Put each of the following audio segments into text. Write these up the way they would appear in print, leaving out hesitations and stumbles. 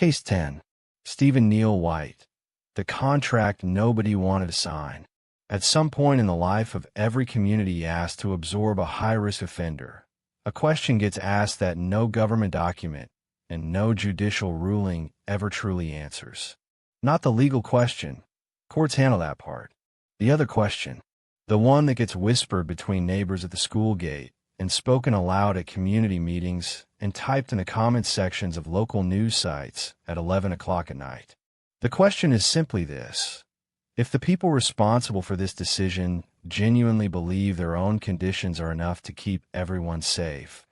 Case 10. Stephen Neal White. The contract nobody wanted to sign. At some point in the life of every community asked to absorb a high-risk offender, a question gets asked that no government document and no judicial ruling ever truly answers. Not the legal question. Courts handle that part. The other question, the one that gets whispered between neighbors at the school gate and spoken aloud at community meetings and typed in the comment sections of local news sites at 11 o'clock at night. The question is simply this. If the people responsible for this decision genuinely believe their own conditions are enough to keep everyone safe,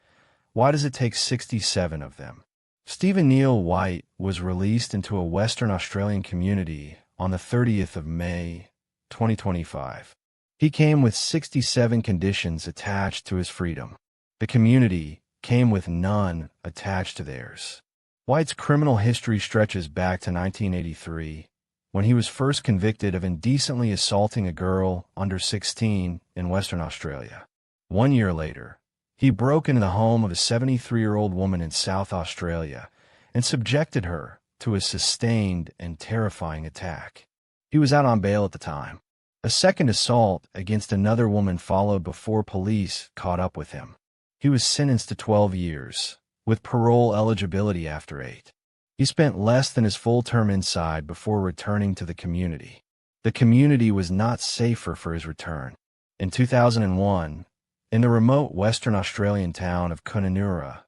why does it take 67 of them? Stephen Neal White was released into a Western Australian community on the 30th of May, 2025. He came with 67 conditions attached to his freedom. The community came with none attached to theirs. White's criminal history stretches back to 1983, when he was first convicted of indecently assaulting a girl under 16 in Western Australia. 1 year later, he broke into the home of a 73-year-old woman in South Australia and subjected her to a sustained and terrifying attack. He was out on bail at the time. A second assault against another woman followed before police caught up with him. He was sentenced to 12 years, with parole eligibility after 8. He spent less than his full term inside before returning to the community. The community was not safer for his return. In 2001, in the remote Western Australian town of Kununurra,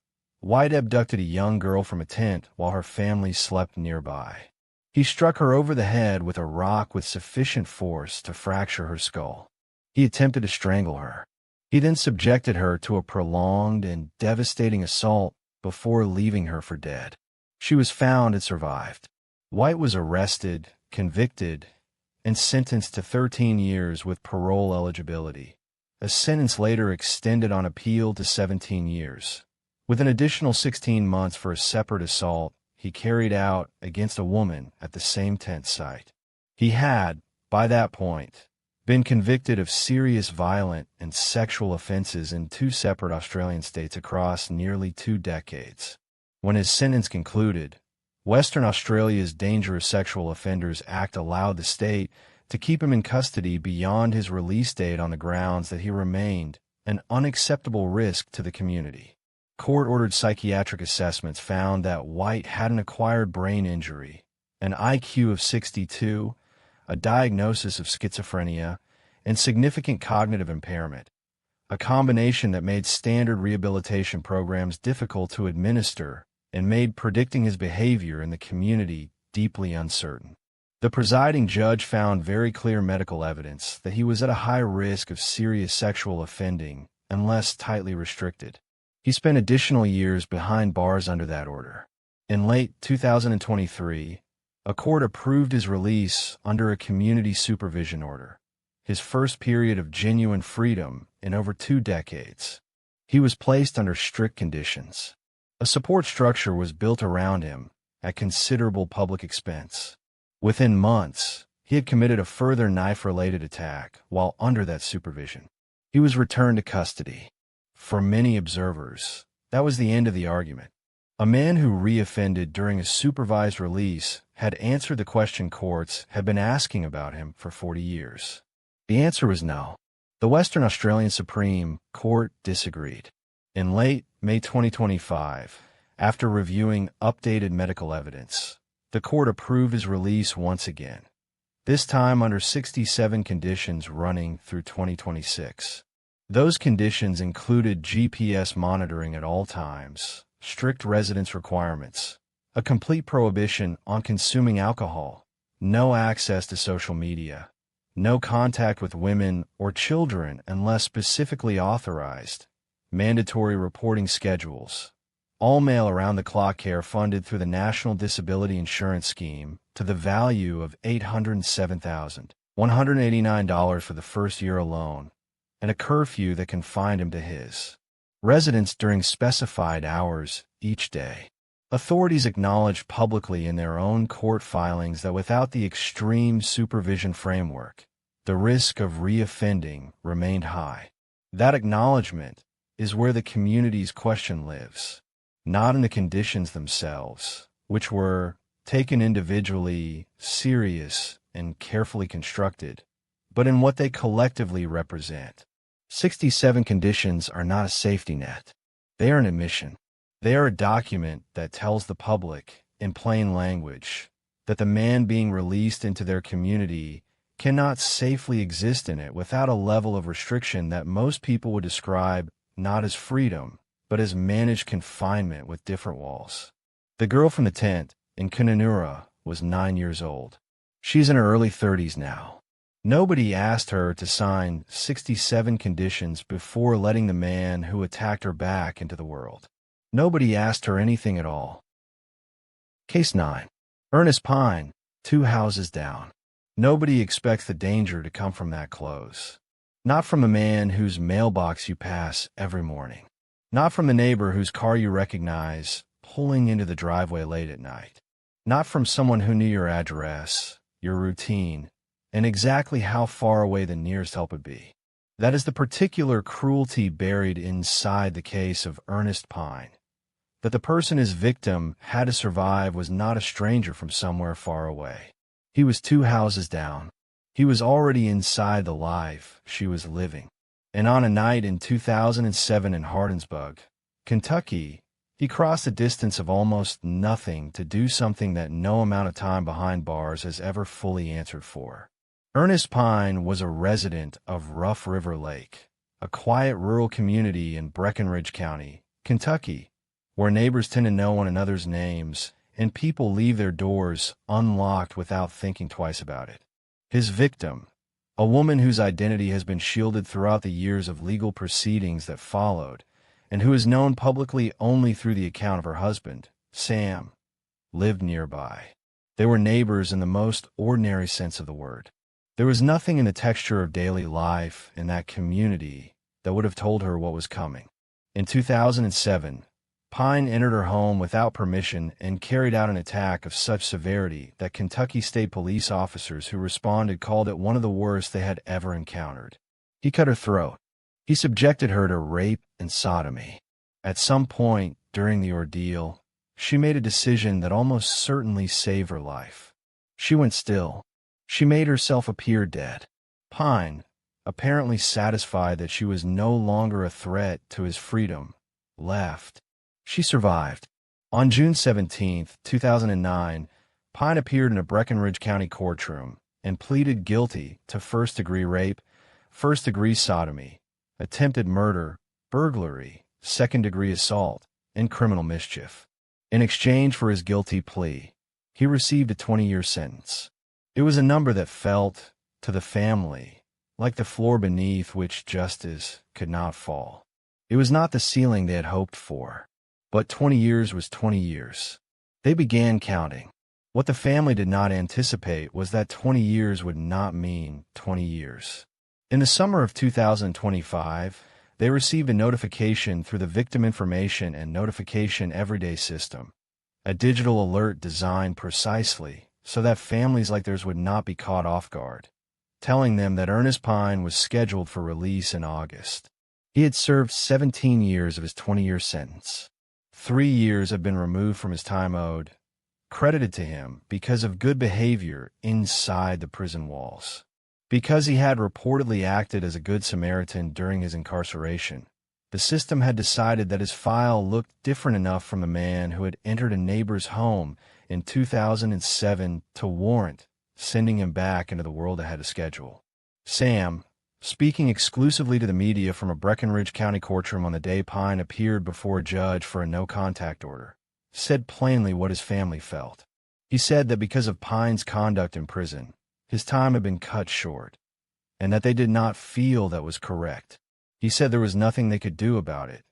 White abducted a young girl from a tent while her family slept nearby. He struck her over the head with a rock with sufficient force to fracture her skull. He attempted to strangle her. He then subjected her to a prolonged and devastating assault before leaving her for dead. She was found and survived. White was arrested, convicted, and sentenced to 13 years with parole eligibility. A sentence later extended on appeal to 17 years, with an additional 16 months for a separate assault he carried out against a woman at the same tent site. He had, by that point, been convicted of serious violent and sexual offenses in 2 separate Australian states across nearly 2 decades. When his sentence concluded, Western Australia's Dangerous Sexual Offenders Act allowed the state to keep him in custody beyond his release date on the grounds that he remained an unacceptable risk to the community. Court-ordered psychiatric assessments found that White had an acquired brain injury, an IQ of 62, a diagnosis of schizophrenia, and significant cognitive impairment, a combination that made standard rehabilitation programs difficult to administer and made predicting his behavior in the community deeply uncertain. The presiding judge found very clear medical evidence that he was at a high risk of serious sexual offending unless tightly restricted. He spent additional years behind bars under that order. In late 2023, a court approved his release under a community supervision order, his first period of genuine freedom in over 2 decades. He was placed under strict conditions. A support structure was built around him at considerable public expense. Within months, he had committed a further knife-related attack while under that supervision. He was returned to custody. For many observers, that was the end of the argument. A man who reoffended during a supervised release had answered the question courts had been asking about him for 40 years. The answer was no. The Western Australian Supreme Court disagreed. In late May 2025, after reviewing updated medical evidence, the court approved his release once again, this time under 67 conditions running through 2026. Those conditions included GPS monitoring at all times, strict residence requirements, a complete prohibition on consuming alcohol, no access to social media, no contact with women or children unless specifically authorized, mandatory reporting schedules, all-male around-the-clock care funded through the National Disability Insurance Scheme to the value of $807,189 for the first year alone, and a curfew that confined him to his residence during specified hours each day. Authorities acknowledged publicly in their own court filings that without the extreme supervision framework, the risk of reoffending remained high. That acknowledgement is where the community's question lives, not in the conditions themselves, which were, taken individually, serious and carefully constructed, but in what they collectively represent. 67 conditions are not a safety net. They are an admission. They are a document that tells the public, in plain language, that the man being released into their community cannot safely exist in it without a level of restriction that most people would describe not as freedom, but as managed confinement with different walls. The girl from the tent in Kununurra was 9 years old. She's in her early 30s now. Nobody asked her to sign 67 conditions before letting the man who attacked her back into the world. Nobody asked her anything at all. Case 9. Ernest Pine, 2 houses down. Nobody expects the danger to come from that close. Not from the man whose mailbox you pass every morning. Not from the neighbor whose car you recognize pulling into the driveway late at night. Not from someone who knew your address, your routine, and exactly how far away the nearest help would be. That is the particular cruelty buried inside the case of Ernest Pine. That the person his victim had to survive was not a stranger from somewhere far away. He was 2 houses down. He was already inside the life she was living. And on a night in 2007 in Hardinsburg, Kentucky, he crossed a distance of almost nothing to do something that no amount of time behind bars has ever fully answered for. Ernest Pine was a resident of Rough River Lake, a quiet rural community in Breckinridge County, Kentucky, where neighbors tend to know one another's names and people leave their doors unlocked without thinking twice about it. His victim, a woman whose identity has been shielded throughout the years of legal proceedings that followed, and who is known publicly only through the account of her husband, Sam, lived nearby. They were neighbors in the most ordinary sense of the word. There was nothing in the texture of daily life in that community that would have told her what was coming. In 2007, Pine entered her home without permission and carried out an attack of such severity that Kentucky State Police officers who responded called it one of the worst they had ever encountered. He cut her throat. He subjected her to rape and sodomy. At some point during the ordeal, she made a decision that almost certainly saved her life. She went still. She made herself appear dead. Pine, apparently satisfied that she was no longer a threat to his freedom, left. She survived. On June 17, 2009, Pine appeared in a Breckinridge County courtroom and pleaded guilty to first-degree rape, first-degree sodomy, attempted murder, burglary, second-degree assault, and criminal mischief. In exchange for his guilty plea, he received a 20-year sentence. It was a number that felt, to the family, like the floor beneath which justice could not fall. It was not the ceiling they had hoped for, but 20 years was 20 years. They began counting. What the family did not anticipate was that 20 years would not mean 20 years. In the summer of 2025, they received a notification through the Victim Information and Notification Everyday System, a digital alert designed precisely so that families like theirs would not be caught off guard, telling them that Ernest Pine was scheduled for release in August. He had served 17 years of his 20-year sentence. 3 years have been removed from his time owed, credited to him because of good behavior inside the prison walls. Because he had reportedly acted as a good Samaritan during his incarceration, the system had decided that his file looked different enough from the man who had entered a neighbor's home in 2007 to warrant sending him back into the world ahead of schedule. Sam, speaking exclusively to the media from a Breckinridge County courtroom on the day Pine appeared before a judge for a no-contact order, said plainly what his family felt. He said that because of Pine's conduct in prison, his time had been cut short, and that they did not feel that was correct. He said there was nothing they could do about it,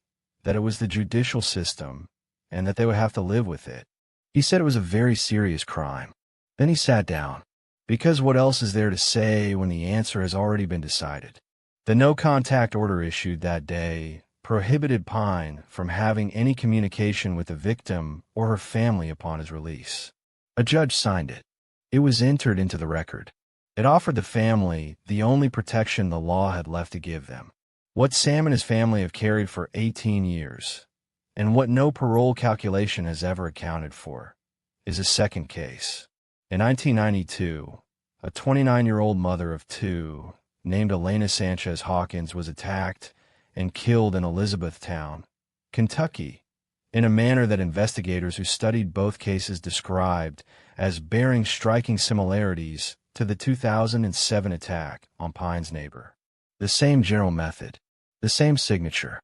that it was the judicial system, and that they would have to live with it. He said it was a very serious crime. Then he sat down, because what else is there to say when the answer has already been decided? The no-contact order issued that day prohibited Pine from having any communication with the victim or her family upon his release. A judge signed it. It was entered into the record. It offered the family the only protection the law had left to give them. What Sam and his family have carried for 18 years, and what no parole calculation has ever accounted for. is a second case. In 1992, a 29-year-old mother of two named Elena Sanchez Hawkins was attacked and killed in Elizabethtown, Kentucky, in a manner that investigators who studied both cases described as bearing striking similarities to the 2007 attack on Pine's neighbor. The same general method, the same signature.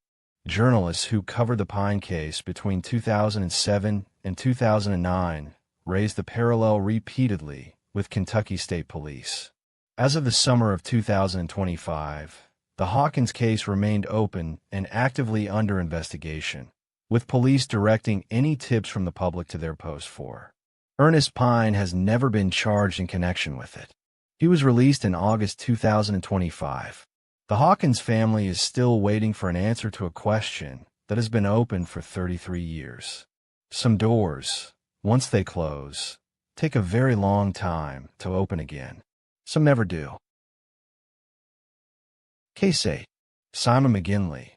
Journalists who covered the Pine case between 2007 and 2009 raised the parallel repeatedly with Kentucky State Police. As of the summer of 2025, the Hawkins case remained open and actively under investigation, with police directing any tips from the public to their post for. Ernest Pine has never been charged in connection with it. He was released in August 2025. The Hawkins family is still waiting for an answer to a question that has been open for 33 years. Some doors, once they close, take a very long time to open again. Some never do. Case 8. Simon McGinley,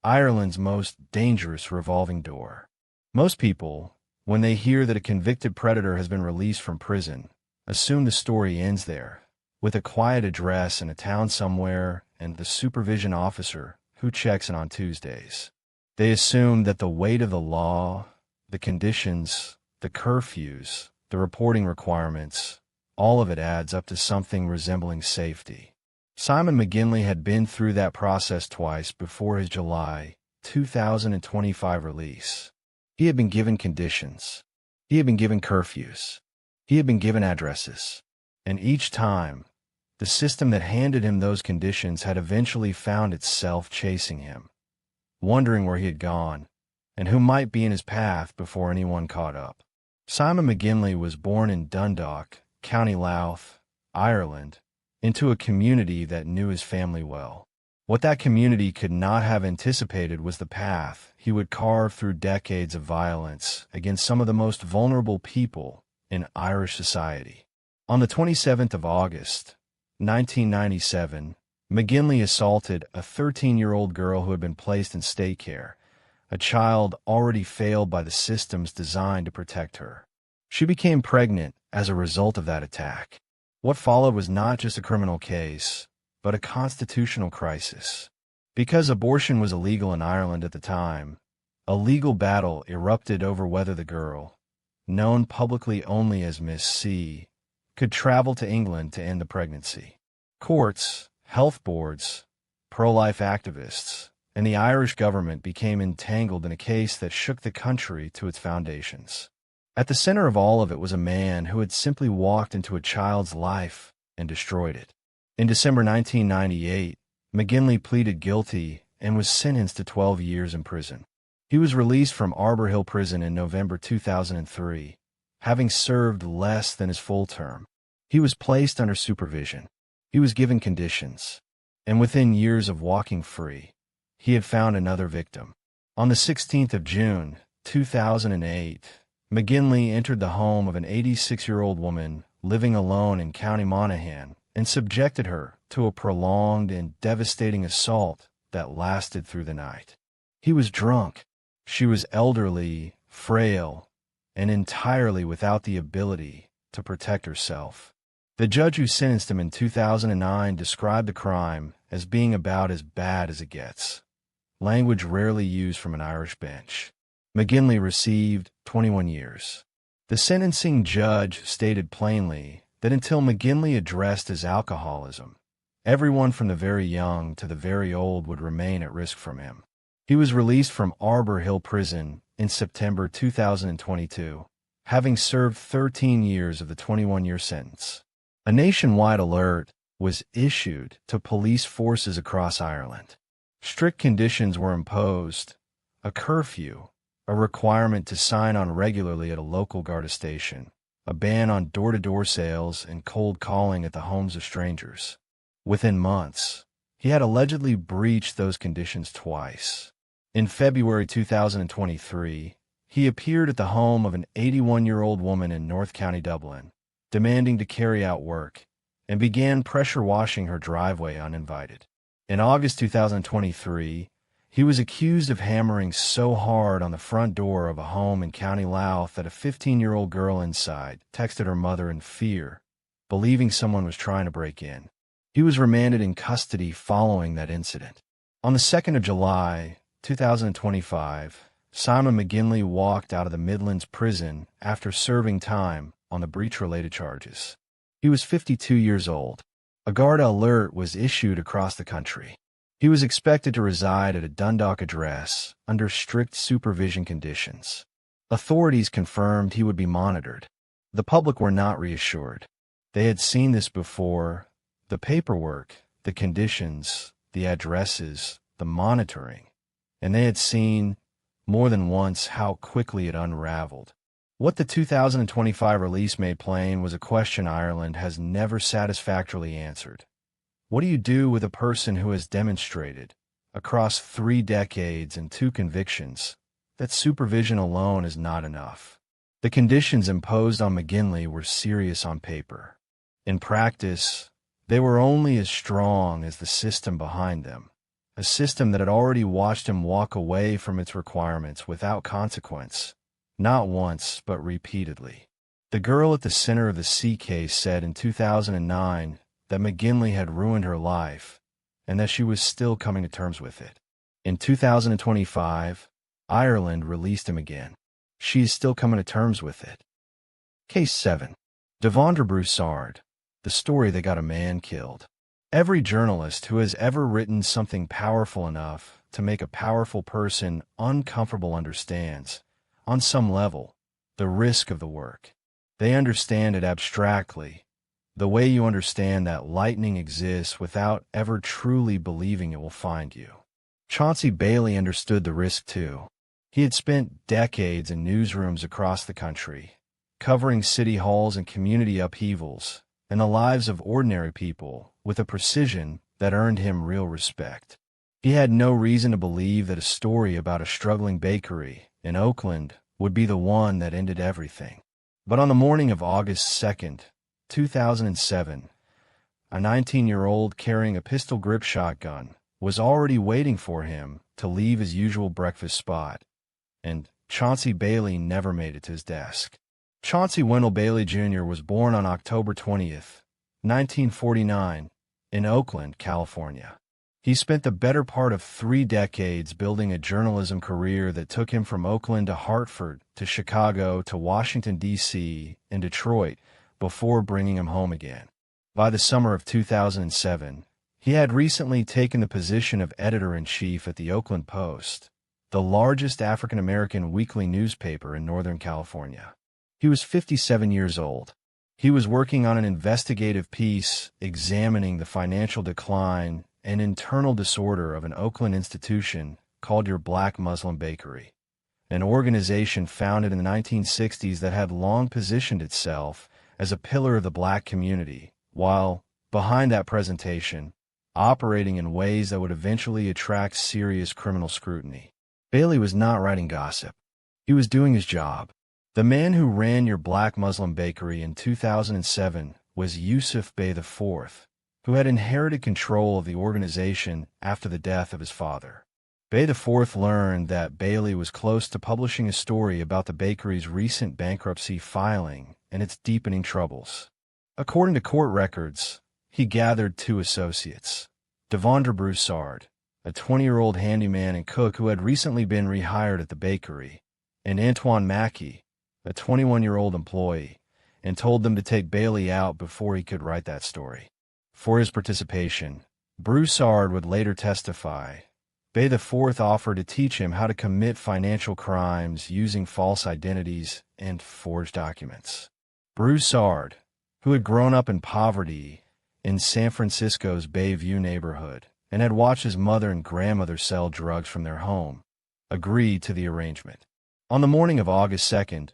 Ireland's most dangerous revolving door. Most people, when they hear that a convicted predator has been released from prison, assume the story ends there, with a quiet address in a town somewhere and the supervision officer who checks in on Tuesdays. They assume that the weight of the law, the conditions, the curfews, the reporting requirements, all of it adds up to something resembling safety. Simon McGinley had been through that process twice before his July 2025 release. He had been given conditions. He had been given curfews. He had been given addresses. And each time, the system that handed him those conditions had eventually found itself chasing him, wondering where he had gone and who might be in his path before anyone caught up. Simon McGinley was born in Dundalk, County Louth, Ireland, into a community that knew his family well. What that community could not have anticipated was the path he would carve through decades of violence against some of the most vulnerable people in Irish society. On the 27th of August, 1997, McGinley assaulted a 13-year-old girl who had been placed in state care, a child already failed by the systems designed to protect her. She became pregnant as a result of that attack. What followed was not just a criminal case, but a constitutional crisis. Because abortion was illegal in Ireland at the time, a legal battle erupted over whether the girl, known publicly only as Miss C, could travel to England to end the pregnancy. Courts, health boards, pro-life activists, and the Irish government became entangled in a case that shook the country to its foundations. At the center of all of it was a man who had simply walked into a child's life and destroyed it. In December 1998, McGinley pleaded guilty and was sentenced to 12 years in prison. He was released from Arbor Hill Prison in November 2003, having served less than his full term. He was placed under supervision. He was given conditions. And within years of walking free, he had found another victim. On the 16th of June, 2008, McGinley entered the home of an 86-year-old woman living alone in County Monaghan and subjected her to a prolonged and devastating assault that lasted through the night. He was drunk. She was elderly, frail, and entirely without the ability to protect herself. The judge who sentenced him in 2009 described the crime as being about as bad as it gets, language rarely used from an Irish bench. McGinley received 21 years. The sentencing judge stated plainly that until McGinley addressed his alcoholism, everyone from the very young to the very old would remain at risk from him. He was released from Arbor Hill Prison in September 2022, having served 13 years of the 21-year sentence. A nationwide alert was issued to police forces across Ireland. Strict conditions were imposed, a curfew, a requirement to sign on regularly at a local Garda station, a ban on door-to-door sales and cold calling at the homes of strangers. Within months, he had allegedly breached those conditions twice. In February 2023, he appeared at the home of an 81-year-old woman in North County, Dublin, demanding to carry out work, and began pressure washing her driveway uninvited. In August 2023, He was accused of hammering so hard on the front door of a home in County Louth that a 15-year-old girl inside texted her mother in fear, believing someone was trying to break in. He was remanded in custody following that incident. On the 2nd of July, 2025, Simon McGinley walked out of the Midlands prison after serving time on the breach-related charges. He was 52 years old. A guard alert was issued across the country. He was expected to reside at a Dundalk address under strict supervision conditions. Authorities confirmed he would be monitored. The public were not reassured. They had seen this before: the paperwork, the conditions, the addresses, the monitoring, and they had seen more than once how quickly it unraveled. What the 2025 release made plain was a question Ireland has never satisfactorily answered. What do you do with a person who has demonstrated, across 3 decades and 2 convictions, that supervision alone is not enough? The conditions imposed on McGinley were serious on paper. In practice, they were only as strong as the system behind them, a system that had already watched him walk away from its requirements without consequence, not once but repeatedly. The girl at the center of the C case said in 2009 that McGinley had ruined her life and that she was still coming to terms with it. In 2025, Ireland released him again. She is still coming to terms with it. Case 7. Devondre Broussard, the story that got a man killed. Every journalist who has ever written something powerful enough to make a powerful person uncomfortable understands, on some level, the risk of the work. They understand it abstractly, the way you understand that lightning exists without ever truly believing it will find you. Chauncey Bailey understood the risk too. He had spent decades in newsrooms across the country, covering city halls and community upheavals, and the lives of ordinary people with a precision that earned him real respect. He had no reason to believe that a story about a struggling bakery in Oakland would be the one that ended everything. But on the morning of August 2nd, 2007, a 19-year-old carrying a pistol-grip shotgun was already waiting for him to leave his usual breakfast spot, and Chauncey Bailey never made it to his desk. Chauncey Wendell Bailey Jr. was born on October 20th, 1949, in Oakland, California. He spent the better part of 3 decades building a journalism career that took him from Oakland to Hartford, to Chicago, to Washington, D.C., and Detroit, before bringing him home again. By the summer of 2007, he had recently taken the position of editor-in-chief at the Oakland Post, the largest African-American weekly newspaper in Northern California. He was 57 years old. He was working on an investigative piece examining the financial decline and internal disorder of an Oakland institution called Your Black Muslim Bakery, an organization founded in the 1960s that had long positioned itself as a pillar of the black community, while, behind that presentation, operating in ways that would eventually attract serious criminal scrutiny. Bailey was not writing gossip. He was doing his job. The man who ran Your Black Muslim Bakery in 2007 was Yusuf Bey IV, who had inherited control of the organization after the death of his father. Bey IV learned that Bailey was close to publishing a story about the bakery's recent bankruptcy filing and its deepening troubles. According to court records, he gathered 2 associates: Devondre Broussard, a 20-year-old handyman and cook who had recently been rehired at the bakery, and Antoine Mackey, a 21-year-old employee, and told them to take Bailey out before he could write that story. For his participation, Broussard would later testify. Bey IV offered to teach him how to commit financial crimes using false identities and forged documents. Broussard, who had grown up in poverty in San Francisco's Bayview neighborhood and had watched his mother and grandmother sell drugs from their home, agreed to the arrangement. On the morning of August 2nd,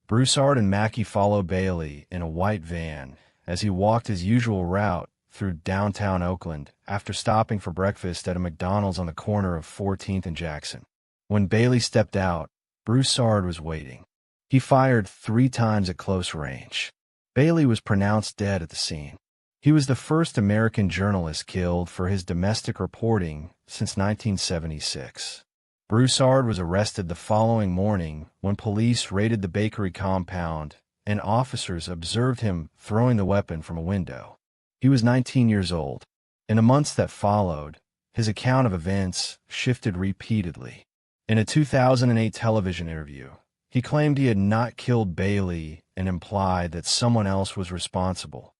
Broussard and Mackey followed Bailey in a white van as he walked his usual route through downtown Oakland after stopping for breakfast at a McDonald's on the corner of 14th and Jackson. When Bailey stepped out, Broussard was waiting. He fired 3 times at close range. Bailey was pronounced dead at the scene. He was the first American journalist killed for his domestic reporting since 1976. Broussard was arrested the following morning when police raided the bakery compound and officers observed him throwing the weapon from a window. He was 19 years old. In the months that followed, his account of events shifted repeatedly. In a 2008 television interview, he claimed he had not killed Bailey and implied that someone else was responsible,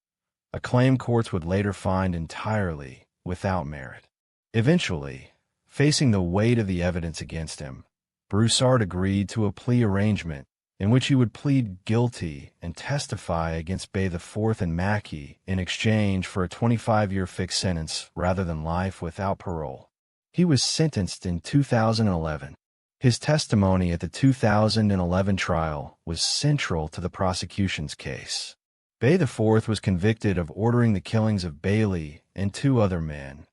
a claim courts would later find entirely without merit. Eventually, facing the weight of the evidence against him, Broussard agreed to a plea arrangement in which he would plead guilty and testify against Bay IV and Mackey in exchange for a 25-year fixed sentence rather than life without parole. He was sentenced in 2011. His testimony at the 2011 trial was central to the prosecution's case. Bay IV was convicted of ordering the killings of Bailey and two other men,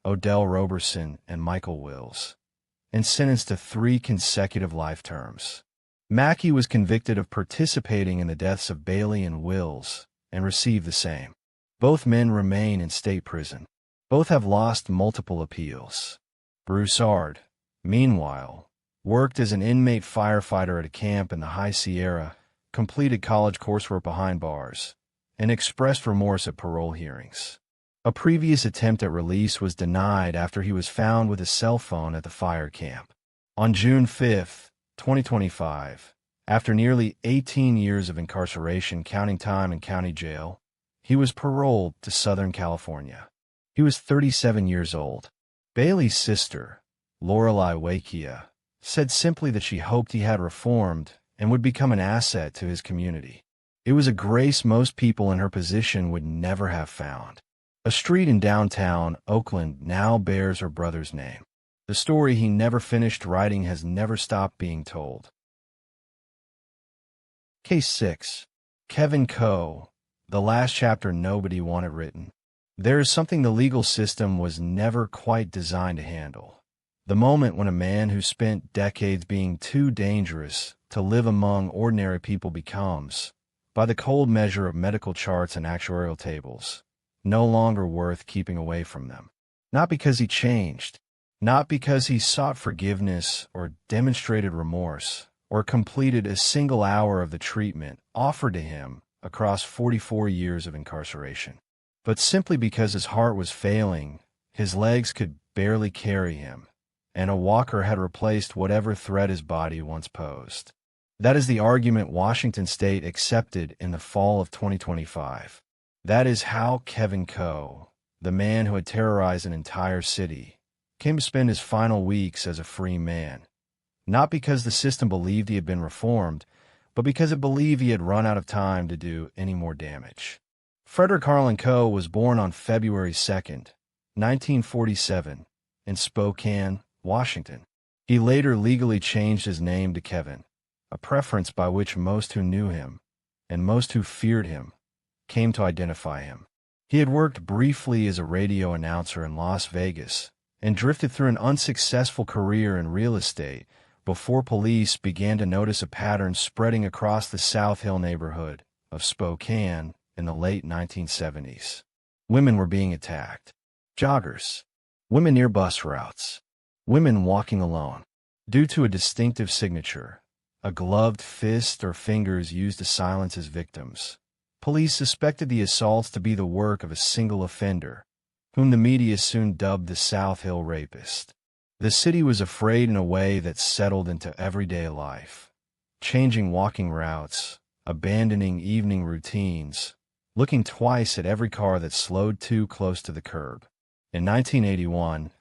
Odell Roberson and Michael Wills, and sentenced to 3 consecutive life terms. Mackey was convicted of participating in the deaths of Bailey and Wills and received the same. Both men remain in state prison. Both have lost multiple appeals. Broussard, meanwhile, worked as an inmate firefighter at a camp in the High Sierra, completed college coursework behind bars, and expressed remorse at parole hearings. A previous attempt at release was denied after he was found with a cell phone at the fire camp. On June 5, 2025, after nearly 18 years of incarceration counting time in county jail, he was paroled to Southern California. He was 37 years old. Bailey's sister, Lorelei Wakia, said simply that she hoped he had reformed and would become an asset to his community. It was a grace most people in her position would never have found. A street in downtown Oakland now bears her brother's name. The story he never finished writing has never stopped being told. Case 6. Kevin Coe, the last chapter nobody wanted written. There is something the legal system was never quite designed to handle. The moment when a man who spent decades being too dangerous to live among ordinary people becomes, by the cold measure of medical charts and actuarial tables, no longer worth keeping away from them. Not because he changed, not because he sought forgiveness or demonstrated remorse or completed a single hour of the treatment offered to him across 44 years of incarceration, but simply because his heart was failing, his legs could barely carry him, and a walker had replaced whatever threat his body once posed. That is the argument Washington State accepted in the fall of 2025. That is how Kevin Coe, the man who had terrorized an entire city, came to spend his final weeks as a free man. Not because the system believed he had been reformed, but because it believed he had run out of time to do any more damage. Frederick Harlan Coe was born on February 2, 1947, in Spokane, Washington. He later legally changed his name to Kevin, a preference by which most who knew him, and most who feared him, came to identify him. He had worked briefly as a radio announcer in Las Vegas and drifted through an unsuccessful career in real estate before police began to notice a pattern spreading across the South Hill neighborhood of Spokane in the late 1970s. Women were being attacked. Joggers. Women near bus routes. Women walking alone. Due to a distinctive signature, a gloved fist or fingers used to silence his victims, police suspected the assaults to be the work of a single offender, whom the media soon dubbed the South Hill rapist. The city was afraid in a way that settled into everyday life, changing walking routes, abandoning evening routines, looking twice at every car that slowed too close to the curb. In 1981,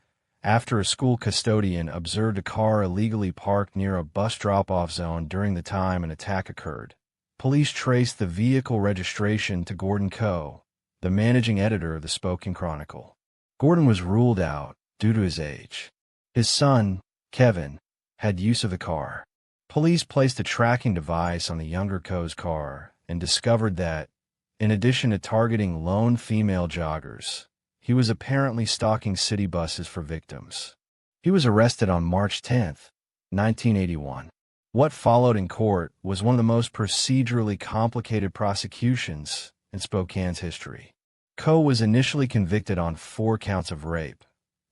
after a school custodian observed a car illegally parked near a bus drop-off zone during the time an attack occurred, police traced the vehicle registration to Gordon Coe, the managing editor of the Spokane Chronicle. Gordon was ruled out due to his age. His son, Kevin, had use of the car. Police placed a tracking device on the younger Coe's car and discovered that, in addition to targeting lone female joggers, he was apparently stalking city buses for victims. He was arrested on March 10, 1981. What followed in court was one of the most procedurally complicated prosecutions in Spokane's history. Coe was initially convicted on 4 counts of rape,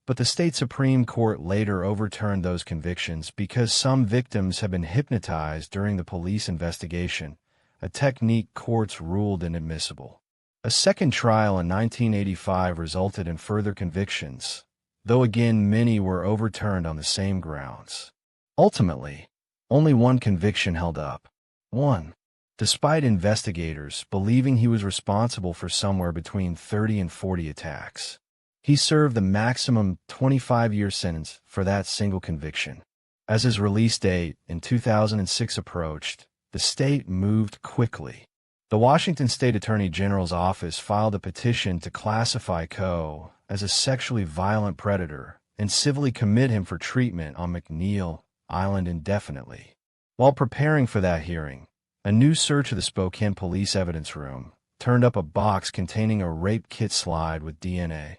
but the state Supreme Court later overturned those convictions because some victims had been hypnotized during the police investigation, a technique courts ruled inadmissible. A second trial in 1985 resulted in further convictions, though again many were overturned on the same grounds. Ultimately, only one conviction held up. 1. Despite investigators believing he was responsible for somewhere between 30 and 40 attacks, he served the maximum 25-year sentence for that single conviction. As his release date in 2006 approached, the state moved quickly. The Washington State Attorney General's office filed a petition to classify Coe as a sexually violent predator and civilly commit him for treatment on McNeil Island indefinitely. While preparing for that hearing, a new search of the Spokane Police Evidence Room turned up a box containing a rape kit slide with DNA,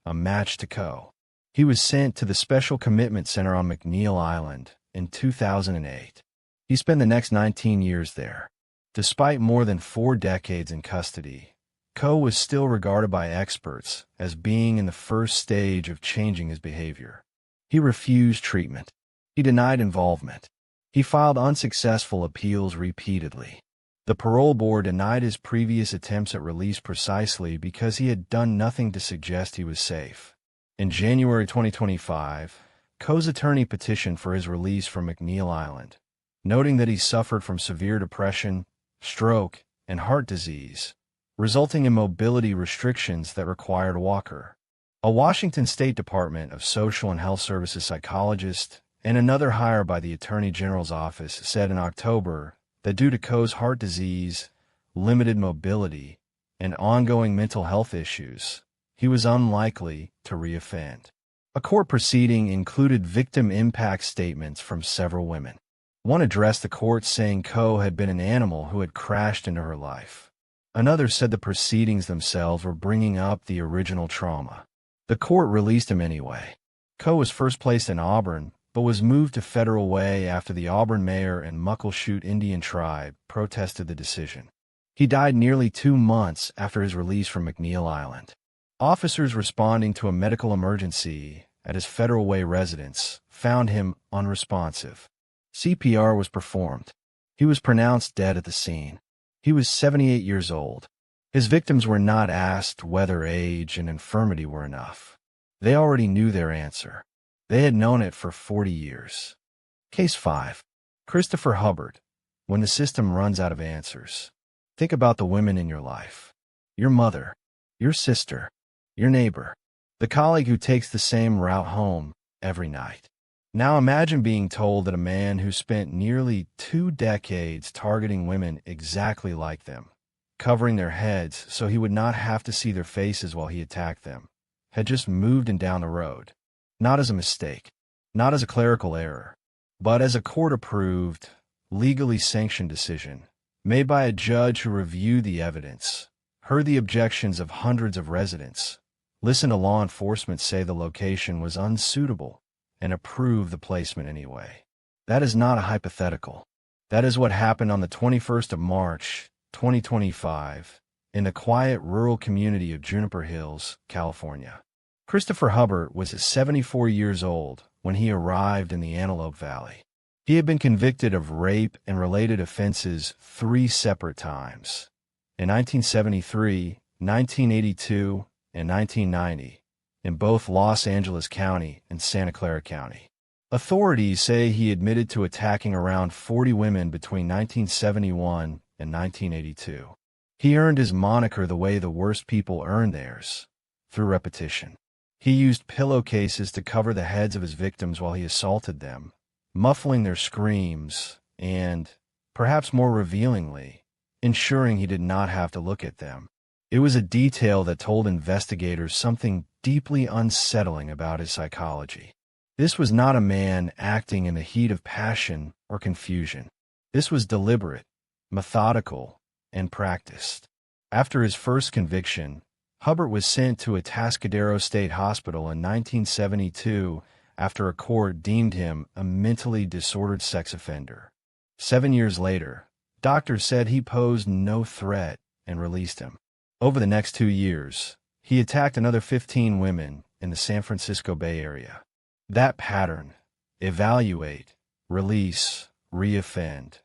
a match to Coe. He was sent to the Special Commitment Center on McNeil Island in 2008. He spent the next 19 years there. Despite more than 4 decades in custody, Coe was still regarded by experts as being in the first stage of changing his behavior. He refused treatment. He denied involvement. He filed unsuccessful appeals repeatedly. The parole board denied his previous attempts at release precisely because he had done nothing to suggest he was safe. In January 2025, Coe's attorney petitioned for his release from McNeil Island, noting that he suffered from severe depression, stroke, and heart disease, resulting in mobility restrictions that required a walker. A Washington State Department of Social and Health Services psychologist and another hire by the Attorney General's office said in October that due to Coe's heart disease, limited mobility, and ongoing mental health issues, he was unlikely to reoffend. A court proceeding included victim impact statements from several women. One addressed the court saying Coe had been an animal who had crashed into her life. Another said the proceedings themselves were bringing up the original trauma. The court released him anyway. Coe was first placed in Auburn, but was moved to Federal Way after the Auburn mayor and Muckleshoot Indian tribe protested the decision. He died nearly 2 months after his release from McNeil Island. Officers responding to a medical emergency at his Federal Way residence found him unresponsive. CPR was performed. He was pronounced dead at the scene. He was 78 years old. His victims were not asked whether age and infirmity were enough. They already knew their answer. They had known it for 40 years. Case 5. Christopher Hubbart. When the system runs out of answers. Think about the women in your life. Your mother, your sister, your neighbor, the colleague who takes the same route home every night. Now imagine being told that a man who spent nearly 2 decades targeting women exactly like them, covering their heads so he would not have to see their faces while he attacked them, had just moved and down the road. Not as a mistake, not as a clerical error, but as a court-approved, legally sanctioned decision made by a judge who reviewed the evidence, heard the objections of hundreds of residents, listened to law enforcement say the location was unsuitable, and approved the placement anyway. That is not a hypothetical. That is what happened on the 21st of March, 2025, in the quiet rural community of Juniper Hills, California. Christopher Hubbart was 74 years old when he arrived in the Antelope Valley. He had been convicted of rape and related offenses 3 separate times, in 1973, 1982, and 1990, in both Los Angeles County and Santa Clara County. Authorities say he admitted to attacking around 40 women between 1971 and 1982. He earned his moniker the way the worst people earn theirs, through repetition. He used pillowcases to cover the heads of his victims while he assaulted them, muffling their screams and, perhaps more revealingly, ensuring he did not have to look at them. It was a detail that told investigators something deeply unsettling about his psychology. This was not a man acting in the heat of passion or confusion. This was deliberate, methodical, and practiced. After his first conviction, Hubbart was sent to Atascadero State Hospital in 1972 after a court deemed him a mentally disordered sex offender. 7 years later, doctors said he posed no threat and released him. Over the next 2 years, he attacked another 15 women in the San Francisco Bay Area. That pattern, evaluate, release, reoffend,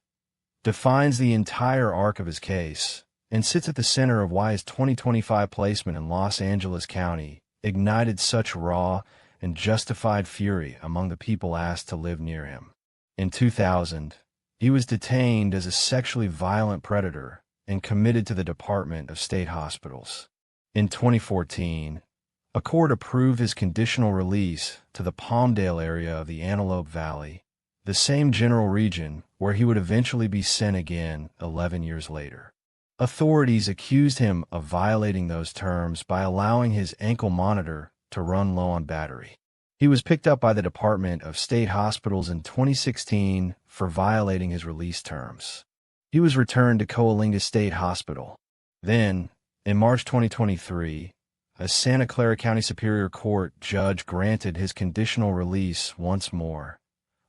defines the entire arc of his case and sits at the center of why his 2025 placement in Los Angeles County ignited such raw and justified fury among the people asked to live near him. In 2000, he was detained as a sexually violent predator and committed to the Department of State Hospitals. In 2014, a court approved his conditional release to the Palmdale area of the Antelope Valley, the same general region where he would eventually be sent again 11 years later. Authorities accused him of violating those terms by allowing his ankle monitor to run low on battery. He was picked up by the Department of State Hospitals in 2016 for violating his release terms. He was returned to Coalinga State Hospital. Then, in March 2023, a Santa Clara County Superior Court judge granted his conditional release once more,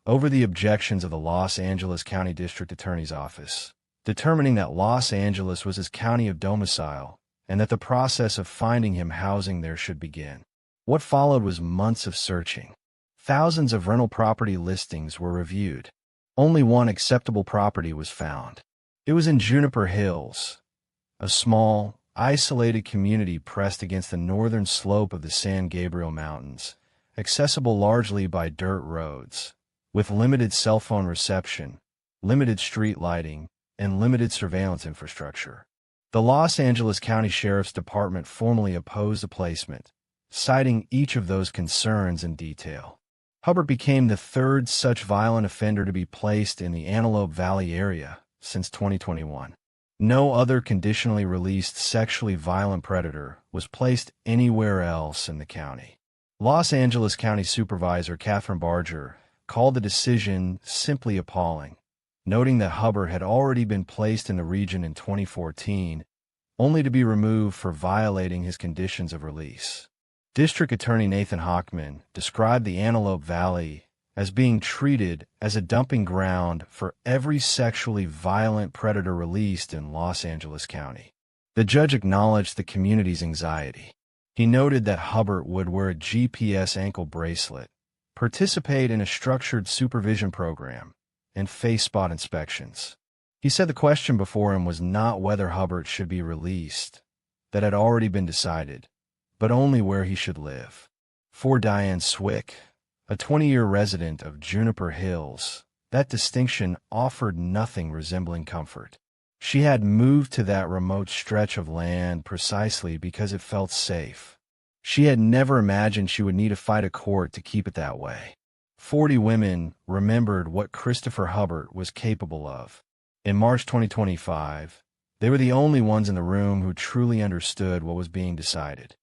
over the objections of the Los Angeles County District Attorney's Office, determining that Los Angeles was his county of domicile and that the process of finding him housing there should begin. What followed was months of searching. Thousands of rental property listings were reviewed. Only one acceptable property was found. It was in Juniper Hills, a small, isolated community pressed against the northern slope of the San Gabriel Mountains, accessible largely by dirt roads, with limited cell phone reception, limited street lighting, and limited surveillance infrastructure. The Los Angeles County Sheriff's Department formally opposed the placement, citing each of those concerns in detail. Hubbart became the third such violent offender to be placed in the Antelope Valley area since 2021. No other conditionally released sexually violent predator was placed anywhere else in the county. Los Angeles County Supervisor Catherine Barger called the decision simply appalling, noting that Hubbart had already been placed in the region in 2014, only to be removed for violating his conditions of release. District Attorney Nathan Hochman described the Antelope Valley as being treated as a dumping ground for every sexually violent predator released in Los Angeles County. The judge acknowledged the community's anxiety. He noted that Hubbart would wear a GPS ankle bracelet, participate in a structured supervision program, and face spot inspections. He said the question before him was not whether Hubbart should be released, that had already been decided, but only where he should live. For Diane Swick, a 20-year resident of Juniper Hills, that distinction offered nothing resembling comfort. She had moved to that remote stretch of land precisely because it felt safe. She had never imagined she would need to fight a court to keep it that way. 40 women remembered what Christopher Hubbart was capable of. In March 2025, they were the only ones in the room who truly understood what was being decided.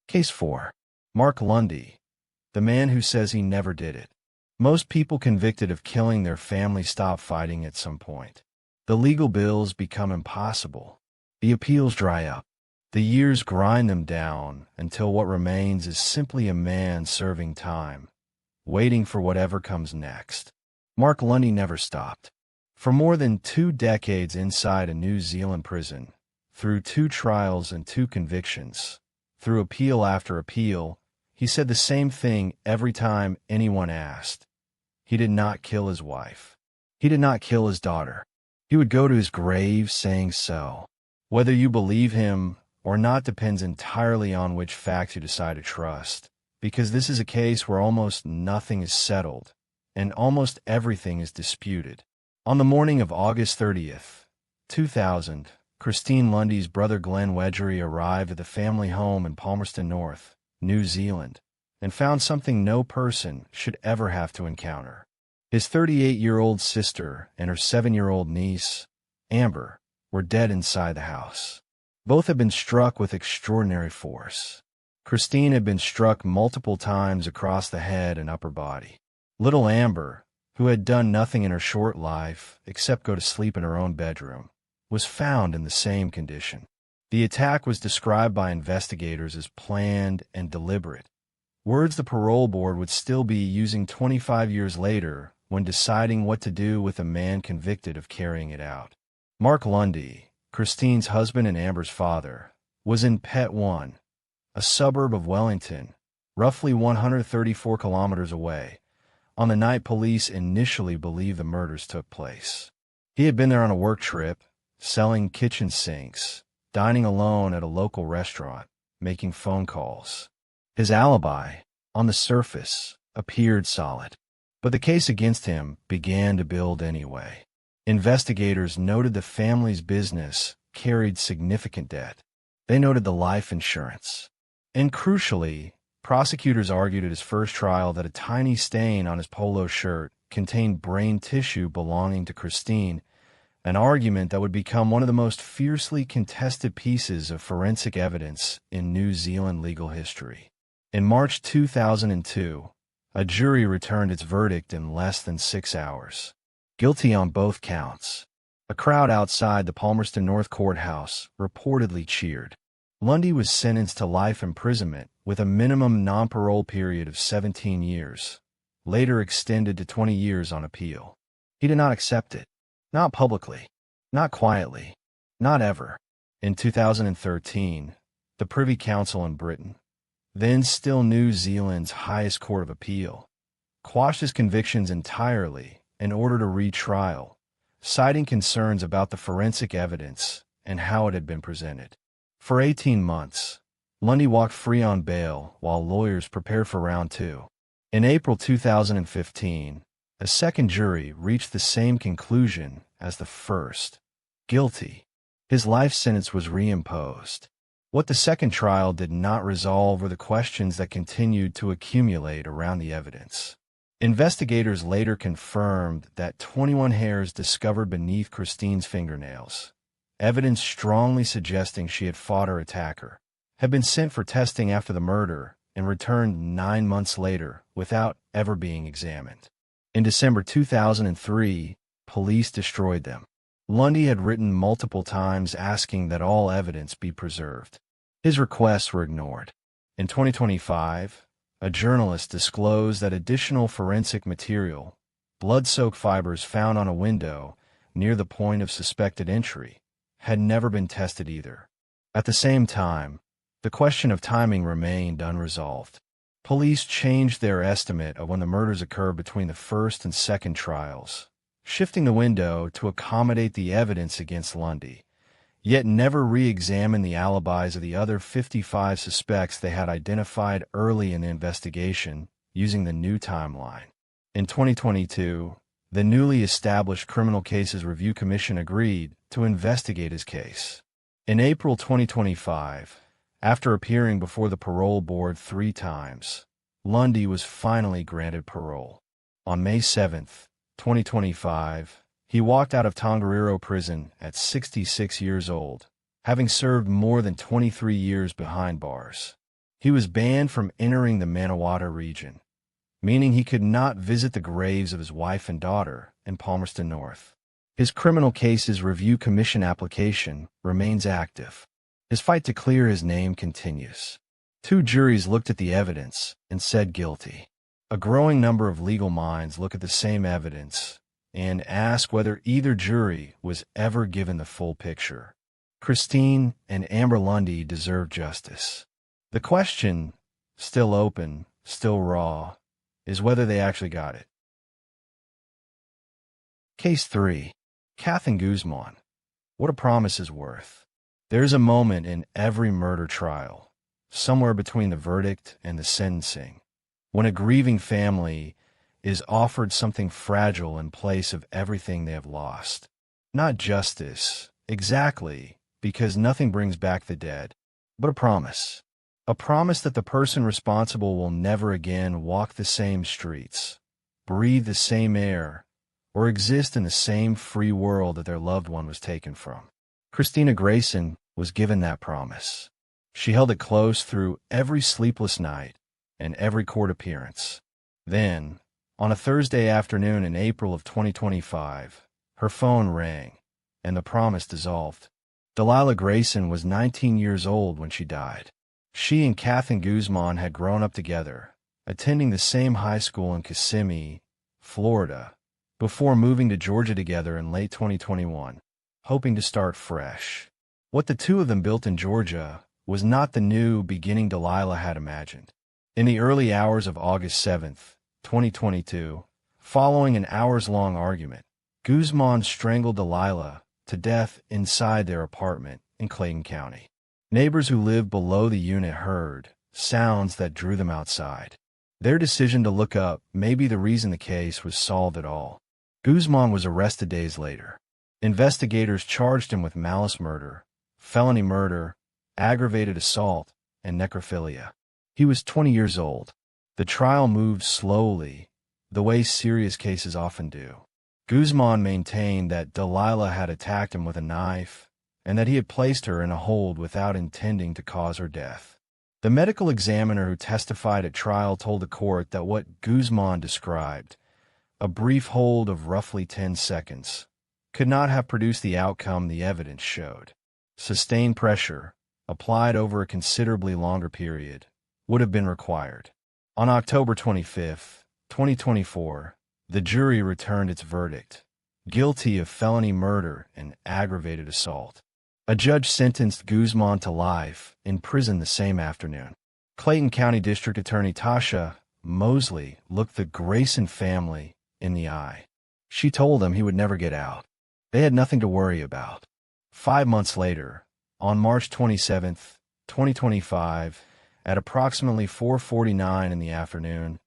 Case 4. Mark Lundy, the man who says he never did it. Most people convicted of killing their family stop fighting at some point. The legal bills become impossible. The appeals dry up. The years grind them down until what remains is simply a man serving time, waiting for whatever comes next. Mark Lundy never stopped. For more than 2 decades inside a New Zealand prison, through 2 trials and 2 convictions, through appeal after appeal, he said the same thing every time anyone asked. He did not kill his wife. He did not kill his daughter. He would go to his grave saying so. Whether you believe him or not depends entirely on which facts you decide to trust, because this is a case where almost nothing is settled, and almost everything is disputed. On the morning of August 30th, 2000, Christine Lundy's brother Glenn Wedgery arrived at the family home in Palmerston North, New Zealand, and found something no person should ever have to encounter. His 38-year-old sister and her 7-year-old niece, Amber, were dead inside the house. Both had been struck with extraordinary force. Christine had been struck multiple times across the head and upper body. Little Amber, who had done nothing in her short life except go to sleep in her own bedroom, was found in the same condition. The attack was described by investigators as planned and deliberate, words the parole board would still be using 25 years later when deciding what to do with a man convicted of carrying it out. Mark Lundy, Christine's husband and Amber's father, was in Pet 1, a suburb of Wellington, roughly 134 kilometers away, on the night police initially believed the murders took place. He had been there on a work trip, selling kitchen sinks, dining alone at a local restaurant, making phone calls. His alibi, on the surface, appeared solid, but the case against him began to build anyway. Investigators noted the family's business carried significant debt. They noted the life insurance. And crucially, prosecutors argued at his first trial that a tiny stain on his polo shirt contained brain tissue belonging to Christine, an argument that would become one of the most fiercely contested pieces of forensic evidence in New Zealand legal history. In March 2002, a jury returned its verdict in less than 6 hours. Guilty on both counts. A crowd outside the Palmerston North Courthouse reportedly cheered. Lundy was sentenced to life imprisonment with a minimum non-parole period of 17 years, later extended to 20 years on appeal. He did not accept it. Not publicly. Not quietly. Not ever. In 2013, the Privy Council in Britain, then still New Zealand's highest court of appeal, quashed his convictions entirely and ordered a retrial, citing concerns about the forensic evidence and how it had been presented. For 18 months, Lundy walked free on bail while lawyers prepared for round 2. In April 2015, a second jury reached the same conclusion as the first: guilty. His life sentence was reimposed. What the second trial did not resolve were the questions that continued to accumulate around the evidence. Investigators later confirmed that 21 hairs discovered beneath Christine's fingernails, evidence strongly suggesting she had fought her attacker, had been sent for testing after the murder and returned 9 months later without ever being examined. In December 2003, police destroyed them. Lundy had written multiple times asking that all evidence be preserved. His requests were ignored. In 2025, a journalist disclosed that additional forensic material, blood-soaked fibers found on a window near the point of suspected entry, had never been tested either. At the same time, the question of timing remained unresolved. Police changed their estimate of when the murders occurred between the first and second trials, shifting the window to accommodate the evidence against Lundy, yet never re-examined the alibis of the other 55 suspects they had identified early in the investigation using the new timeline. In 2022, the newly established Criminal Cases Review Commission agreed to investigate his case. In April 2025, after appearing before the parole board 3 times, Lundy was finally granted parole. On May 7, 2025, he walked out of Tongariro prison at 66 years old, having served more than 23 years behind bars. He was banned from entering the Manawatu region, meaning he could not visit the graves of his wife and daughter in Palmerston North. His Criminal Cases Review Commission application remains active. His fight to clear his name continues. 2 juries looked at the evidence and said guilty. A growing number of legal minds look at the same evidence and ask whether either jury was ever given the full picture. Christine and Amber Lundy deserve justice. The question, still open, still raw, is whether they actually got it. Case 3. Kath and Guzman. What a promise is worth. There's a moment in every murder trial, somewhere between the verdict and the sentencing, when a grieving family is offered something fragile in place of everything they have lost. Not justice, exactly, because nothing brings back the dead, but a promise. A promise that the person responsible will never again walk the same streets, breathe the same air, or exist in the same free world that their loved one was taken from. Christina Grayson was given that promise. She held it close through every sleepless night and every court appearance. Then, on a Thursday afternoon in April of 2025, her phone rang, and the promise dissolved. Delilah Grayson was 19 years old when she died. She and Kath and Guzman had grown up together, attending the same high school in Kissimmee, Florida, before moving to Georgia together in late 2021. hoping to start fresh. What the two of them built in Georgia was not the new beginning Delilah had imagined. In the early hours of August 7th, 2022, following an hours-long argument, Guzman strangled Delilah to death inside their apartment in Clayton County. Neighbors who lived below the unit heard sounds that drew them outside. Their decision to look up may be the reason the case was solved at all. Guzman was arrested days later. Investigators charged him with malice murder, felony murder, aggravated assault, and necrophilia. He was 20 years old. The trial moved slowly, the way serious cases often do. Guzman maintained that Delilah had attacked him with a knife and that he had placed her in a hold without intending to cause her death. The medical examiner who testified at trial told the court that what Guzman described, a brief hold of roughly 10 seconds, could not have produced the outcome the evidence showed. Sustained pressure, applied over a considerably longer period, would have been required. On October 25, 2024, the jury returned its verdict, guilty of felony murder and aggravated assault. A judge sentenced Guzman to life in prison the same afternoon. Clayton County District Attorney Tasha Mosley looked the Grayson family in the eye. She told them he would never get out. They had nothing to worry about. 5 months later, on March 27, 2025, at approximately 4:49 in the afternoon,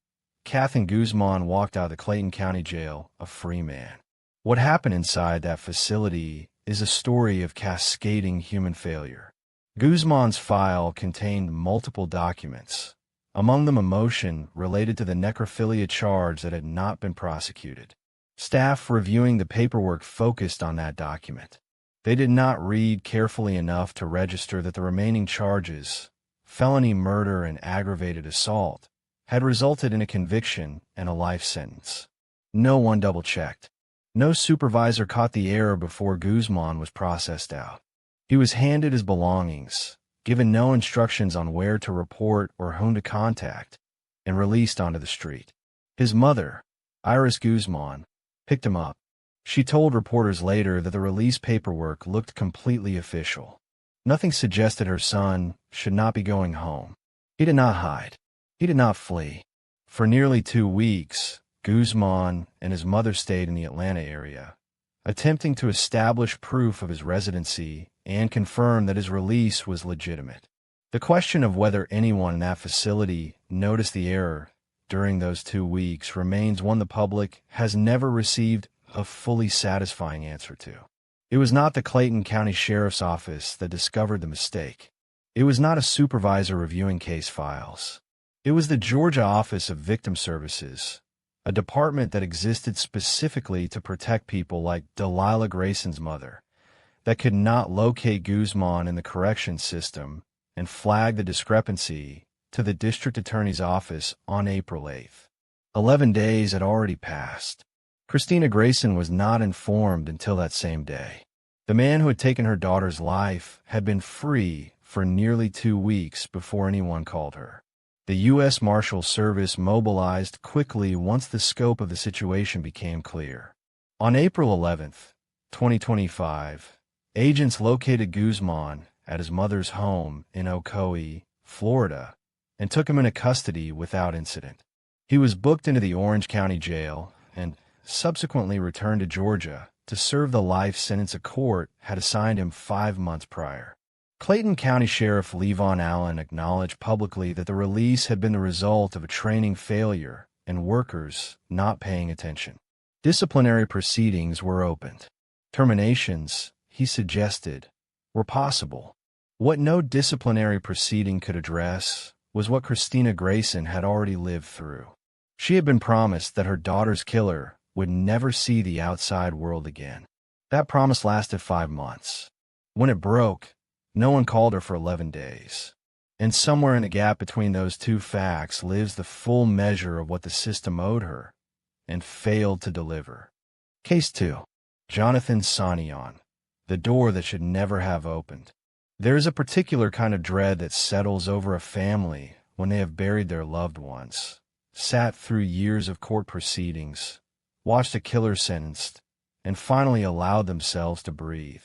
Kathan Guzman walked out of the Clayton County Jail a free man. What happened inside that facility is a story of cascading human failure. Guzman's file contained multiple documents, among them a motion related to the necrophilia charge that had not been prosecuted. Staff reviewing the paperwork focused on that document. They did not read carefully enough to register that the remaining charges, felony murder and aggravated assault, had resulted in a conviction and a life sentence. No one double-checked. No supervisor caught the error before Guzman was processed out. He was handed his belongings, given no instructions on where to report or whom to contact, and released onto the street. His mother, Iris Guzman, picked him up. She told reporters later that the release paperwork looked completely official. Nothing suggested her son should not be going home. He did not hide. He did not flee. For nearly 2 weeks, Guzman and his mother stayed in the Atlanta area, attempting to establish proof of his residency and confirm that his release was legitimate. The question of whether anyone in that facility noticed the error during those 2 weeks remains one the public has never received a fully satisfying answer to. It was not the Clayton County Sheriff's Office that discovered the mistake. It was not a supervisor reviewing case files. It was the Georgia Office of Victim Services, a department that existed specifically to protect people like Delilah Grayson's mother, that could not locate Guzman in the correction system and flag the discrepancy to the district attorney's office on April 8th. 11 days had already passed. Christina Grayson was not informed until that same day. The man who had taken her daughter's life had been free for nearly 2 weeks before anyone called her. The U.S. Marshal Service mobilized quickly once the scope of the situation became clear. On April 11th, 2025, agents located Guzman at his mother's home in Ocoee, Florida, and took him into custody without incident. He was booked into the Orange County Jail and subsequently returned to Georgia to serve the life sentence a court had assigned him 5 months prior. Clayton County Sheriff Levon Allen acknowledged publicly that the release had been the result of a training failure and workers not paying attention. Disciplinary proceedings were opened. Terminations, he suggested, were possible. What no disciplinary proceeding could address was what Christina Grayson had already lived through. She had been promised that her daughter's killer would never see the outside world again. That promise lasted 5 months. When it broke, no one called her for 11 days. And somewhere in the gap between those two facts lives the full measure of what the system owed her and failed to deliver. Case 2. Jonathan Sanion, the door that should never have opened. There is a particular kind of dread that settles over a family when they have buried their loved ones, sat through years of court proceedings, watched a killer sentenced, and finally allowed themselves to breathe,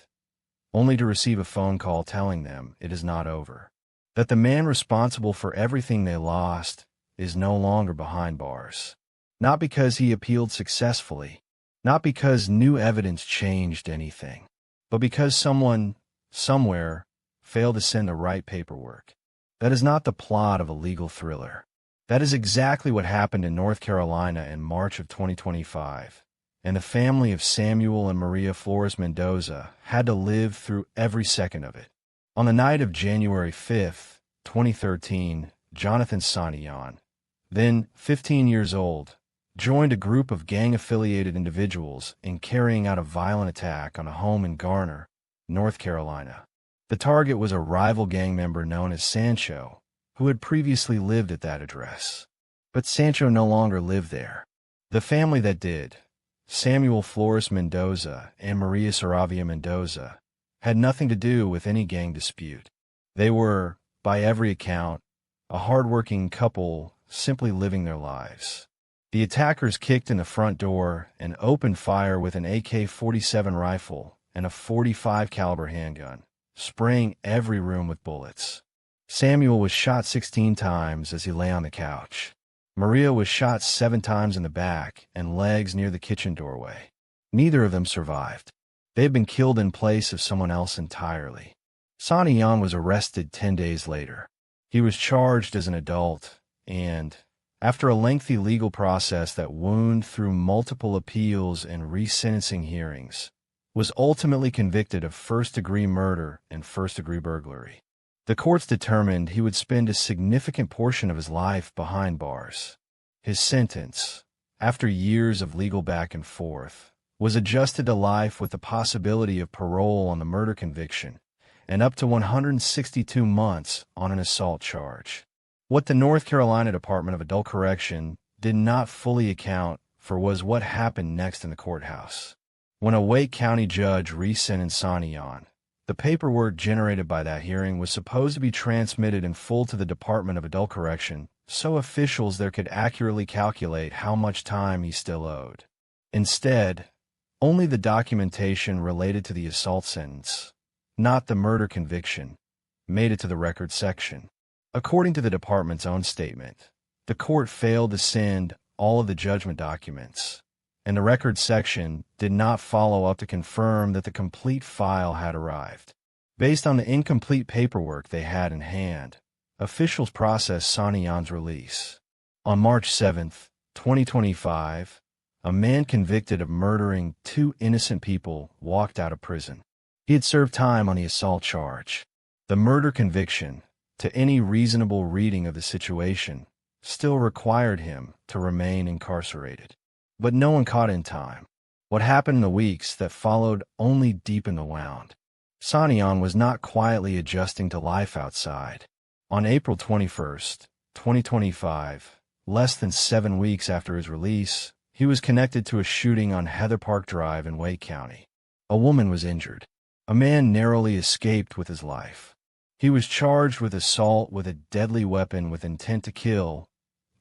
only to receive a phone call telling them it is not over, that the man responsible for everything they lost is no longer behind bars. Not because he appealed successfully, not because new evidence changed anything, but because someone, somewhere, failed to send the right paperwork. That is not the plot of a legal thriller. That is exactly what happened in North Carolina in March of 2025, and the family of Samuel and Maria Flores Mendoza had to live through every second of it. On the night of January 5, 2013, Jonathan Saniyan, then 15 years old, joined a group of gang-affiliated individuals in carrying out a violent attack on a home in Garner, North Carolina. The target was a rival gang member known as Sancho, who had previously lived at that address. But Sancho no longer lived there. The family that did, Samuel Flores Mendoza and Maria Saravia Mendoza, had nothing to do with any gang dispute. They were, by every account, a hard-working couple simply living their lives. The attackers kicked in the front door and opened fire with an AK-47 rifle and a .45 caliber handgun, spraying every room with bullets. Samuel was shot 16 times as he lay on the couch. Maria was shot 7 times in the back and legs near the kitchen doorway. Neither of them survived. They had been killed in place of someone else entirely. Saniyan was arrested 10 days later. He was charged as an adult and, after a lengthy legal process that wound through multiple appeals and resentencing hearings, was ultimately convicted of first-degree murder and first-degree burglary. The courts determined he would spend a significant portion of his life behind bars. His sentence, after years of legal back and forth, was adjusted to life with the possibility of parole on the murder conviction and up to 162 months on an assault charge. What the North Carolina Department of Adult Correction did not fully account for was what happened next in the courthouse. When a Wake County judge resentenced Saniyan, the paperwork generated by that hearing was supposed to be transmitted in full to the Department of Adult Correction so officials there could accurately calculate how much time he still owed. Instead, only the documentation related to the assault sentence, not the murder conviction, made it to the record section. According to the department's own statement, the court failed to send all of the judgment documents, and the record section did not follow up to confirm that the complete file had arrived. Based on the incomplete paperwork they had in hand, officials processed Saniyan's release. On March 7, 2025, a man convicted of murdering 2 innocent people walked out of prison. He had served time on the assault charge. The murder conviction, to any reasonable reading of the situation, still required him to remain incarcerated. But no one caught in time. What happened in the weeks that followed only deepened the wound. Saniyan was not quietly adjusting to life outside. On April 21, 2025, less than 7 weeks after his release, he was connected to a shooting on Heather Park Drive in Wake County. A woman was injured. A man narrowly escaped with his life. He was charged with assault with a deadly weapon with intent to kill,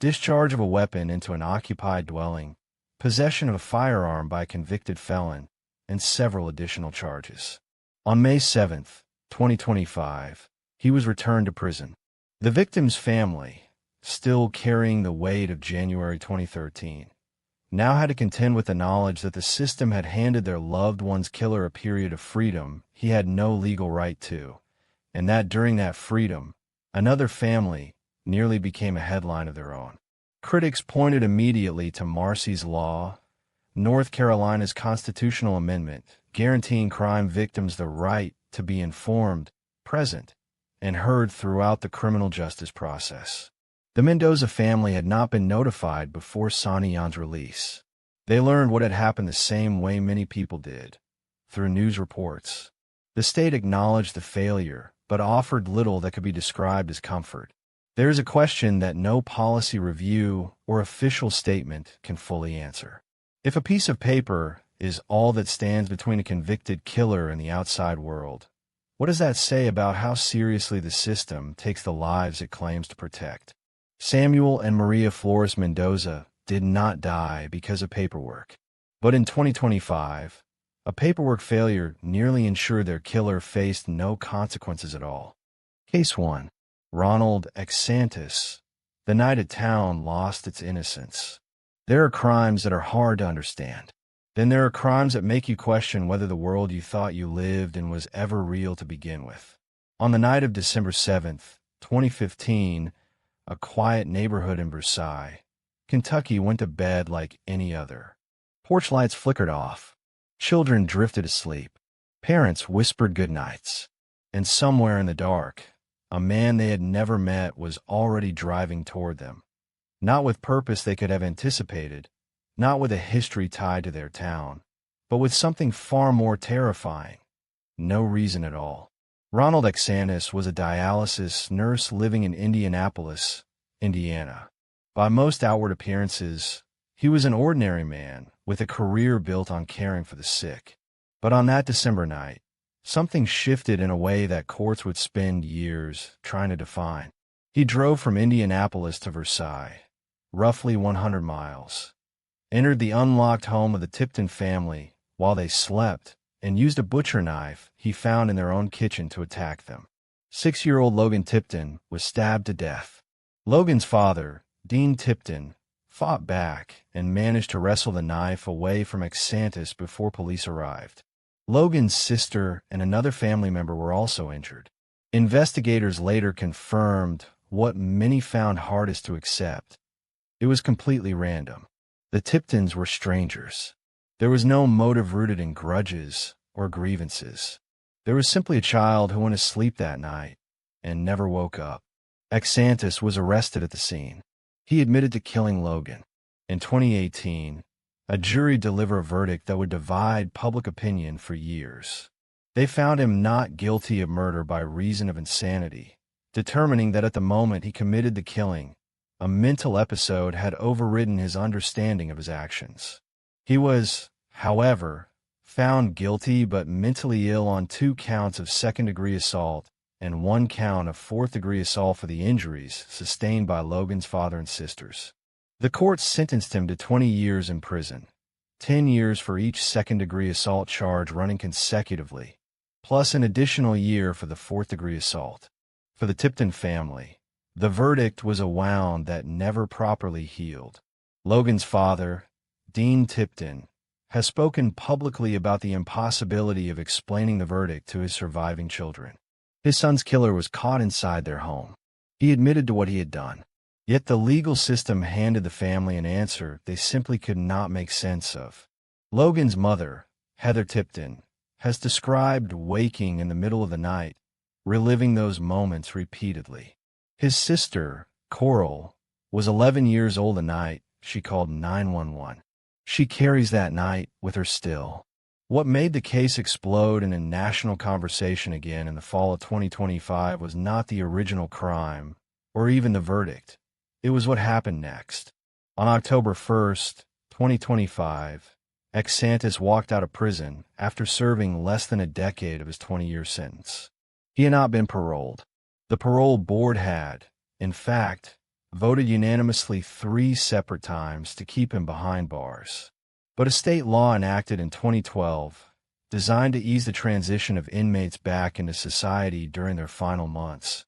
discharge of a weapon into an occupied dwelling, possession of a firearm by a convicted felon, and several additional charges. On May 7, 2025, he was returned to prison. The victim's family, still carrying the weight of January 2013, now had to contend with the knowledge that the system had handed their loved one's killer a period of freedom he had no legal right to, and that during that freedom, another family nearly became a headline of their own. Critics pointed immediately to Marsy's Law, North Carolina's constitutional amendment guaranteeing crime victims the right to be informed, present, and heard throughout the criminal justice process. The Mendoza family had not been notified before Saniyan's release. They learned what had happened the same way many people did, through news reports. The state acknowledged the failure, but offered little that could be described as comfort. There is a question that no policy review or official statement can fully answer. If a piece of paper is all that stands between a convicted killer and the outside world, what does that say about how seriously the system takes the lives it claims to protect? Samuel and Maria Flores Mendoza did not die because of paperwork. But in 2025, A paperwork failure nearly ensured their killer faced no consequences at all. Case 1. Ronald Exantus. The night a town lost its innocence. There are crimes that are hard to understand. Then there are crimes that make you question whether the world you thought you lived in was ever real to begin with. On the night of December 7th, 2015, a quiet neighborhood in Versailles, Kentucky went to bed like any other. Porch lights flickered off. Children drifted asleep. Parents whispered goodnights. And somewhere in the dark, a man they had never met was already driving toward them. Not with purpose they could have anticipated, not with a history tied to their town, but with something far more terrifying. No reason at all. Ronald Exantus was a dialysis nurse living in Indianapolis, Indiana. By most outward appearances, he was an ordinary man with a career built on caring for the sick. But on that December night, something shifted in a way that courts would spend years trying to define. He drove from Indianapolis to Versailles, roughly 100 miles, entered the unlocked home of the Tipton family while they slept, and used a butcher knife he found in their own kitchen to attack them. 6-year-old Logan Tipton was stabbed to death. Logan's father, Dean Tipton, fought back and managed to wrestle the knife away from Exantus before police arrived. Logan's sister and another family member were also injured. Investigators later confirmed what many found hardest to accept. It was completely random. The Tiptons were strangers. There was no motive rooted in grudges or grievances. There was simply a child who went to sleep that night and never woke up. Exantus was arrested at the scene. He admitted to killing Logan. In 2018, a jury delivered a verdict that would divide public opinion for years. They found him not guilty of murder by reason of insanity, determining that at the moment he committed the killing, a mental episode had overridden his understanding of his actions. He was, however, found guilty but mentally ill on 2 counts of second-degree assault and 1 count of fourth-degree assault for the injuries sustained by Logan's father and sisters. The court sentenced him to 20 years in prison, 10 years for each second-degree assault charge running consecutively, plus an additional year for the fourth-degree assault. For the Tipton family, the verdict was a wound that never properly healed. Logan's father, Dean Tipton, has spoken publicly about the impossibility of explaining the verdict to his surviving children. His son's killer was caught inside their home. He admitted to what he had done. Yet the legal system handed the family an answer they simply could not make sense of. Logan's mother, Heather Tipton, has described waking in the middle of the night, reliving those moments repeatedly. His sister, Coral, was 11 years old the night she called 911. She carries that night with her still. What made the case explode in a national conversation again in the fall of 2025 was not the original crime, or even the verdict. It was what happened next. On October 1st, 2025, Exantus walked out of prison after serving less than a decade of his 20-year sentence. He had not been paroled. The parole board had, in fact, voted unanimously 3 separate times to keep him behind bars. But a state law enacted in 2012, designed to ease the transition of inmates back into society during their final months,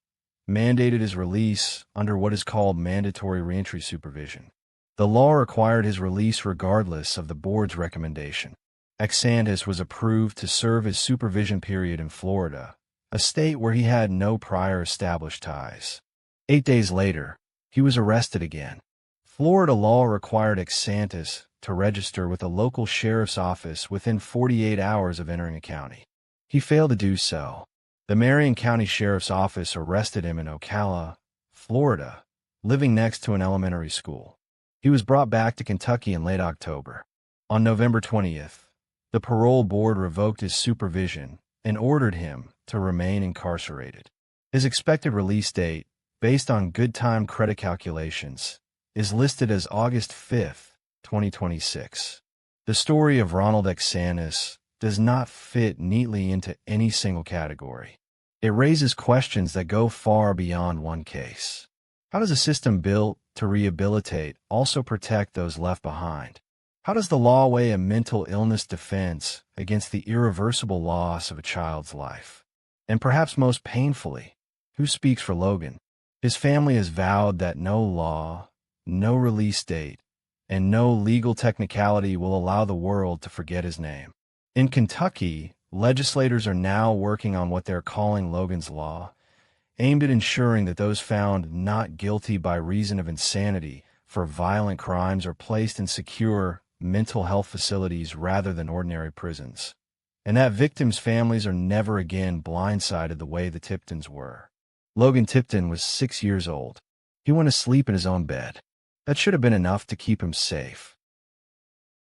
mandated his release under what is called mandatory reentry supervision. The law required his release regardless of the board's recommendation. Exantus was approved to serve his supervision period in Florida, a state where he had no prior established ties. 8 days later, he was arrested again. Florida law required Exantus to register with a local sheriff's office within 48 hours of entering a county. He failed to do so. The Marion County Sheriff's Office arrested him in Ocala, Florida, living next to an elementary school. He was brought back to Kentucky in late October. On November 20th, the parole board revoked his supervision and ordered him to remain incarcerated. His expected release date, based on good time credit calculations, is listed as August 5th, 2026. The story of Ronald Exantus does not fit neatly into any single category. It raises questions that go far beyond one case. How does a system built to rehabilitate also protect those left behind? How does the law weigh a mental illness defense against the irreversible loss of a child's life? And perhaps most painfully, who speaks for Logan? His family has vowed that no law, no release date, and no legal technicality will allow the world to forget his name. In Kentucky, legislators are now working on what they're calling Logan's Law, aimed at ensuring that those found not guilty by reason of insanity for violent crimes are placed in secure mental health facilities rather than ordinary prisons, and that victims' families are never again blindsided the way the Tiptons were. Logan Tipton was 6 years old. He went to sleep in his own bed. That should have been enough to keep him safe.